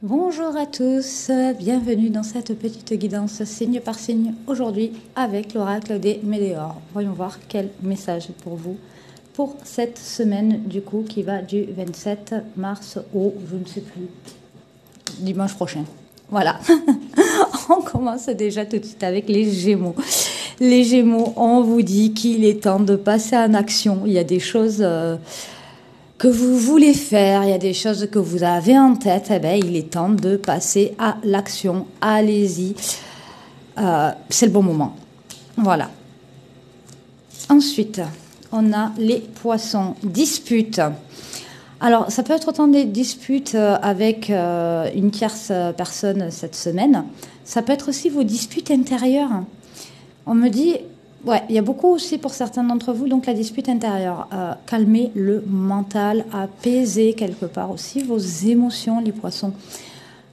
Bonjour à tous, bienvenue dans cette petite guidance signe par signe aujourd'hui avec l'oracle des Météores. Voyons voir quel message pour vous pour cette semaine du coup qui va du 27 mars au, je ne sais plus, dimanche prochain. Voilà, on commence déjà tout de suite avec les Gémeaux. Les Gémeaux, on vous dit qu'il est temps de passer en action. Il y a des choses que vous voulez faire, il y a des choses que vous avez en tête, eh bien, il est temps de passer à l'action. Allez-y, c'est le bon moment. Voilà. Ensuite, on a les poissons. Disputes. Alors, ça peut être autant des disputes avec une tierce personne cette semaine. Ça peut être aussi vos disputes intérieures. On me dit, ouais, il y a beaucoup aussi pour certains d'entre vous, donc la dispute intérieure. Calmer le mental, apaiser quelque part aussi vos émotions, les poissons.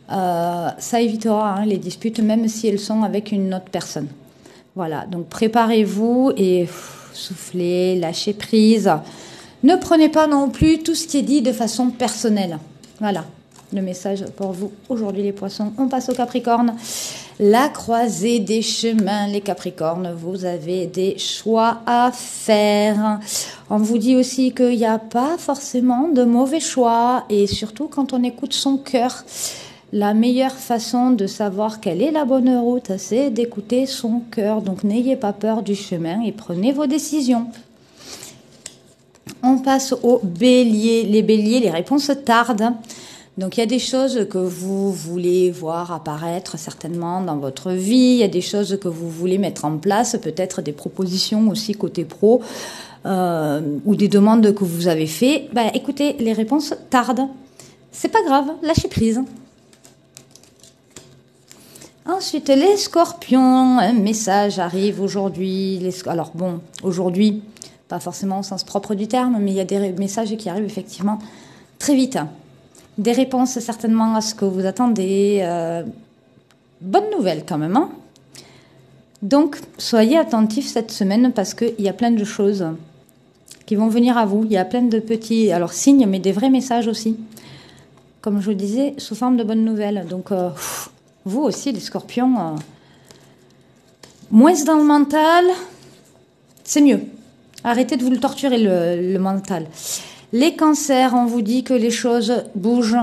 Ça évitera les disputes, même si elles sont avec une autre personne. Voilà, donc préparez-vous et soufflez, lâchez prise. Ne prenez pas non plus tout ce qui est dit de façon personnelle. Voilà, le message pour vous aujourd'hui les poissons. On passe au Capricorne. La croisée des chemins, les Capricornes, vous avez des choix à faire. On vous dit aussi qu'il n'y a pas forcément de mauvais choix et surtout quand on écoute son cœur, la meilleure façon de savoir quelle est la bonne route, c'est d'écouter son cœur. Donc n'ayez pas peur du chemin et prenez vos décisions. On passe aux béliers. Les béliers, les réponses tardent. Donc il y a des choses que vous voulez voir apparaître certainement dans votre vie, il y a des choses que vous voulez mettre en place, peut-être des propositions aussi côté pro ou des demandes que vous avez fait. Ben, écoutez, les réponses tardent. C'est pas grave, lâchez prise. Ensuite, les scorpions, un message arrive aujourd'hui. Alors bon, aujourd'hui, pas forcément au sens propre du terme, mais il y a des messages qui arrivent effectivement très vite. Des réponses certainement à ce que vous attendez. Bonne nouvelle quand même. Hein, donc, soyez attentifs cette semaine parce qu'il y a plein de choses qui vont venir à vous. Il y a plein de petits signes, mais des vrais messages aussi. Comme je vous disais, sous forme de bonnes nouvelles. Donc, vous aussi, les scorpions, moins dans le mental, c'est mieux. Arrêtez de vous le torturer, le mental. Les cancers, on vous dit que les choses bougent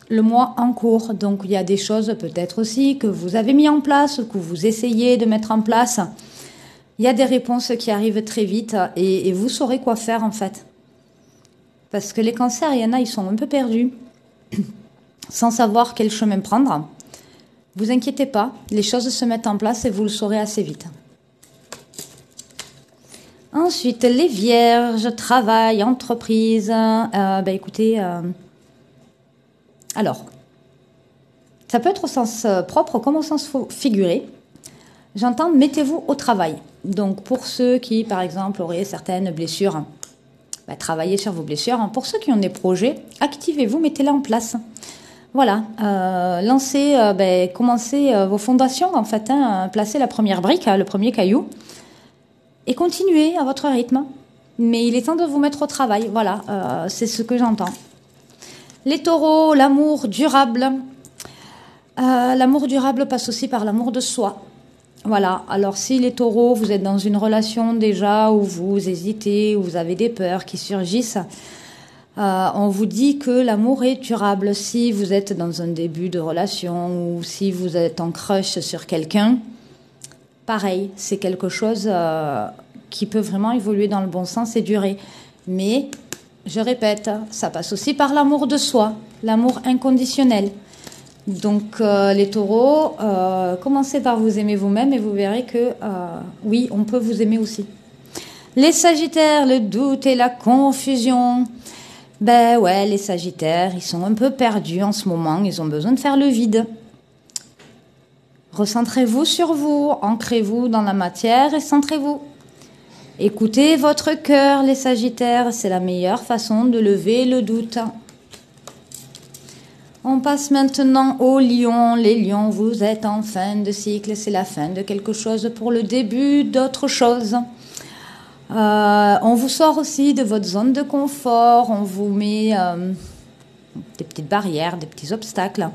le mois en cours. Donc, il y a des choses peut-être aussi que vous avez mis en place, que vous essayez de mettre en place. Il y a des réponses qui arrivent très vite et vous saurez quoi faire en fait. Parce que les cancers, il y en a, ils sont un peu perdus, sans savoir quel chemin prendre. Vous inquiétez pas, les choses se mettent en place et vous le saurez assez vite. Ensuite, les vierges, travail, entreprise. Écoutez, alors, ça peut être au sens propre comme au sens figuré. J'entends, mettez-vous au travail. Donc, pour ceux qui, par exemple, auraient certaines blessures, travaillez sur vos blessures. Pour ceux qui ont des projets, activez-vous, mettez-les en place. Voilà, lancez, commencez vos fondations, en fait, placez la première brique, le premier caillou. Et continuez à votre rythme. Mais il est temps de vous mettre au travail. Voilà, c'est ce que j'entends. Les taureaux, l'amour durable. L'amour durable passe aussi par l'amour de soi. Voilà, alors si les taureaux, vous êtes dans une relation déjà où vous hésitez, où vous avez des peurs qui surgissent, on vous dit que l'amour est durable. Si vous êtes dans un début de relation ou si vous êtes en crush sur quelqu'un, pareil, c'est quelque chose qui peut vraiment évoluer dans le bon sens et durer. Mais, je répète, ça passe aussi par l'amour de soi, l'amour inconditionnel. Donc, les taureaux, commencez par vous aimer vous-même et vous verrez que, oui, on peut vous aimer aussi. Les sagittaires, le doute et la confusion. Ben ouais, les sagittaires, ils sont un peu perdus en ce moment, ils ont besoin de faire le vide. Recentrez-vous sur vous, ancrez-vous dans la matière et centrez-vous. Écoutez votre cœur, les sagittaires, c'est la meilleure façon de lever le doute. On passe maintenant aux lions. Les lions, vous êtes en fin de cycle, c'est la fin de quelque chose pour le début d'autre chose. On vous sort aussi de votre zone de confort, on vous met des petites barrières, des petits obstacles.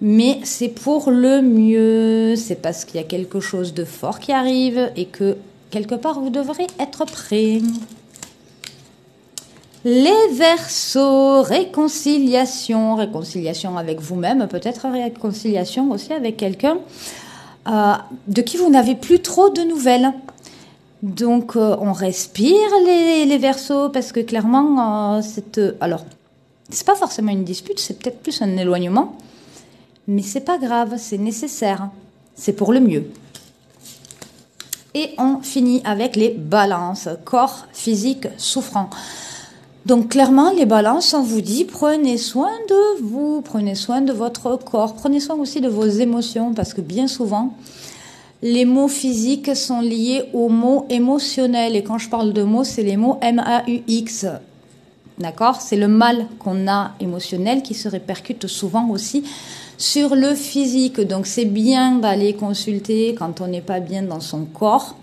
Mais c'est pour le mieux, c'est parce qu'il y a quelque chose de fort qui arrive et que quelque part vous devrez être prêt. Les Verseaux, réconciliation, réconciliation avec vous-même, peut-être réconciliation aussi avec quelqu'un de qui vous n'avez plus trop de nouvelles. Donc on respire les Verseaux parce que clairement, alors c'est pas forcément une dispute, c'est peut-être plus un éloignement. Mais c'est pas grave, c'est nécessaire. C'est pour le mieux. Et on finit avec les balances. Corps physique souffrant. Donc clairement, les balances, on vous dit, prenez soin de vous, prenez soin de votre corps, prenez soin aussi de vos émotions, parce que bien souvent, les mots physiques sont liés aux mots émotionnels. Et quand je parle de mots, c'est les mots MAUX. D'accord ? C'est le mal qu'on a émotionnel qui se répercute souvent aussi sur le physique. Donc c'est bien d'aller consulter quand on n'est pas bien dans son corps.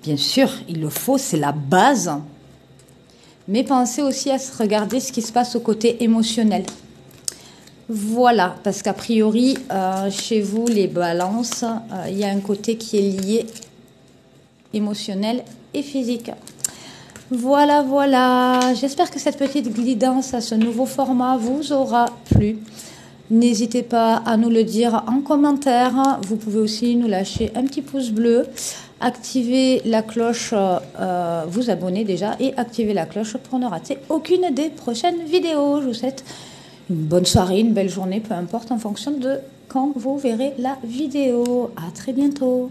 Bien sûr, il le faut, c'est la base. Mais pensez aussi à se regarder ce qui se passe au côté émotionnel. Voilà, parce qu'a priori, chez vous, les balances, il y a un côté qui est lié émotionnel et physique. Voilà, voilà. J'espère que cette petite guidance à ce nouveau format vous aura plu. N'hésitez pas à nous le dire en commentaire. Vous pouvez aussi nous lâcher un petit pouce bleu, activer la cloche, vous abonner déjà et activer la cloche pour ne rater aucune des prochaines vidéos. Je vous souhaite une bonne soirée, une belle journée, peu importe en fonction de quand vous verrez la vidéo. À très bientôt.